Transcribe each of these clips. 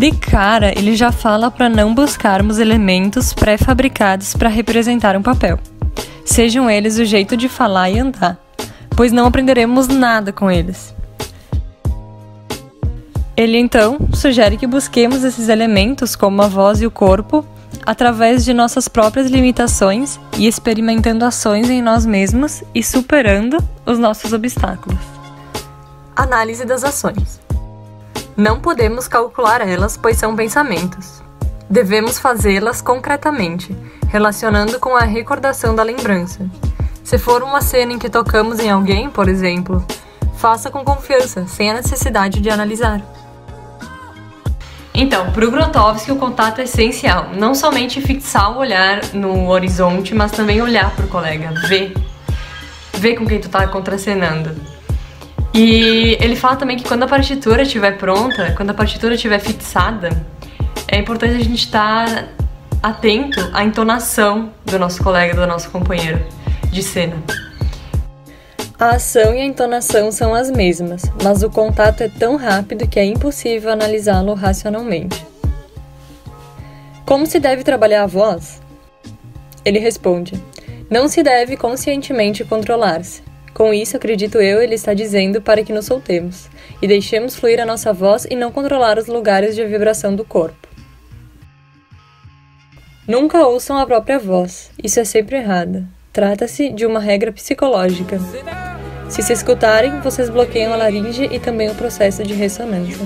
De cara, ele já fala para não buscarmos elementos pré-fabricados para representar um papel, sejam eles o jeito de falar e andar, pois não aprenderemos nada com eles. Ele então sugere que busquemos esses elementos como a voz e o corpo através de nossas próprias limitações e experimentando ações em nós mesmos e superando os nossos obstáculos. Análise das ações. Não podemos calcular elas, pois são pensamentos. Devemos fazê-las concretamente, relacionando com a recordação da lembrança. Se for uma cena em que tocamos em alguém, por exemplo, faça com confiança, sem a necessidade de analisar. Então, para o Grotowski, o contato é essencial. Não somente fixar o olhar no horizonte, mas também olhar para o colega, ver com quem tu está contracenando. E ele fala também que quando a partitura estiver pronta, quando a partitura estiver fixada, é importante a gente estar atento à entonação do nosso colega, do nosso companheiro de cena. A ação e a entonação são as mesmas, mas o contato é tão rápido que é impossível analisá-lo racionalmente. Como se deve trabalhar a voz? Ele responde: não se deve conscientemente controlar-se. Com isso, acredito eu, ele está dizendo para que nos soltemos e deixemos fluir a nossa voz e não controlar os lugares de vibração do corpo. Nunca ouçam a própria voz, isso é sempre errado. Trata-se de uma regra psicológica. Se escutarem, vocês bloqueiam a laringe e também o processo de ressonância.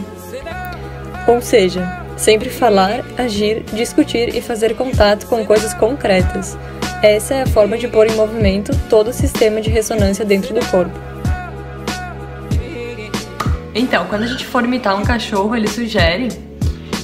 Ou seja, sempre falar, agir, discutir e fazer contato com coisas concretas. Essa é a forma de pôr em movimento todo o sistema de ressonância dentro do corpo. Então, quando a gente for imitar um cachorro, ele sugere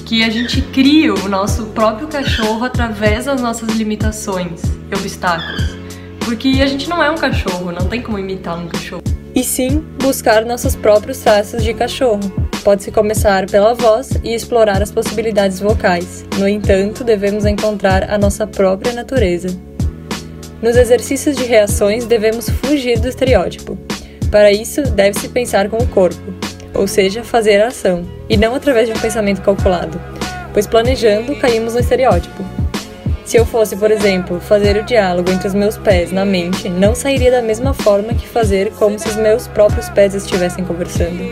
que a gente crie o nosso próprio cachorro através das nossas limitações e obstáculos. Porque a gente não é um cachorro, não tem como imitar um cachorro. E sim, buscar nossos próprios traços de cachorro. Pode-se começar pela voz e explorar as possibilidades vocais. No entanto, devemos encontrar a nossa própria natureza. Nos exercícios de reações, devemos fugir do estereótipo. Para isso, deve-se pensar com o corpo, ou seja, fazer a ação, e não através de um pensamento calculado, pois planejando, caímos no estereótipo. Se eu fosse, por exemplo, fazer o diálogo entre os meus pés na mente, não sairia da mesma forma que fazer como se os meus próprios pés estivessem conversando.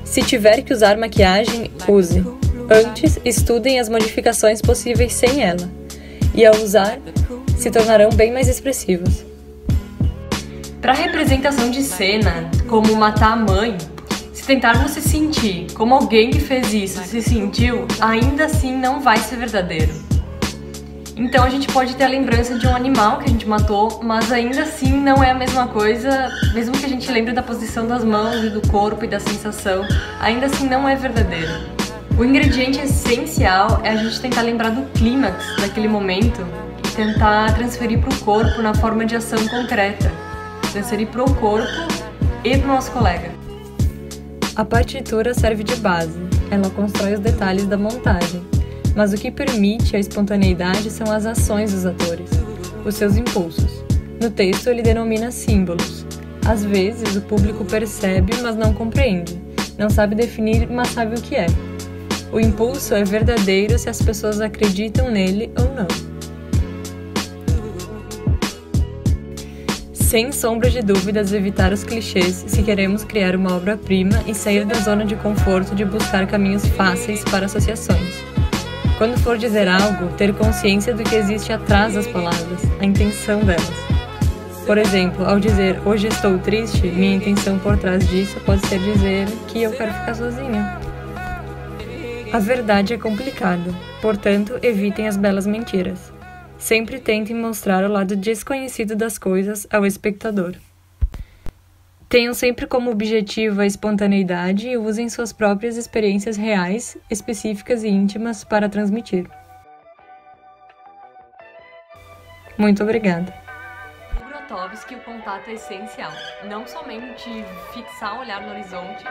Se tiver que usar maquiagem, use. Antes, estudem as modificações possíveis sem ela. E ao usar, se tornarão bem mais expressivos. Para representação de cena, como matar a mãe, se tentarmos se sentir como alguém que fez isso se sentiu, ainda assim não vai ser verdadeiro. Então a gente pode ter a lembrança de um animal que a gente matou, mas ainda assim não é a mesma coisa, mesmo que a gente lembre da posição das mãos e do corpo e da sensação, ainda assim não é verdadeiro. O ingrediente essencial é a gente tentar lembrar do clímax daquele momento e tentar transferir para o corpo na forma de ação concreta, transferir para o corpo e para o nosso colega. A partitura serve de base, ela constrói os detalhes da montagem, mas o que permite a espontaneidade são as ações dos atores, os seus impulsos. No texto ele denomina símbolos. Às vezes o público percebe, mas não compreende, não sabe definir, mas sabe o que é. O impulso é verdadeiro se as pessoas acreditam nele ou não. Sem sombra de dúvidas, evitar os clichês se queremos criar uma obra-prima e sair da zona de conforto de buscar caminhos fáceis para associações. Quando for dizer algo, ter consciência do que existe atrás das palavras, a intenção delas. Por exemplo, ao dizer hoje estou triste, minha intenção por trás disso pode ser dizer que eu quero ficar sozinha. A verdade é complicada, portanto, evitem as belas mentiras. Sempre tentem mostrar o lado desconhecido das coisas ao espectador. Tenham sempre como objetivo a espontaneidade e usem suas próprias experiências reais, específicas e íntimas para transmitir. Muito obrigada. No Grotowski, o contato é essencial. Não somente fixar o olhar no horizonte,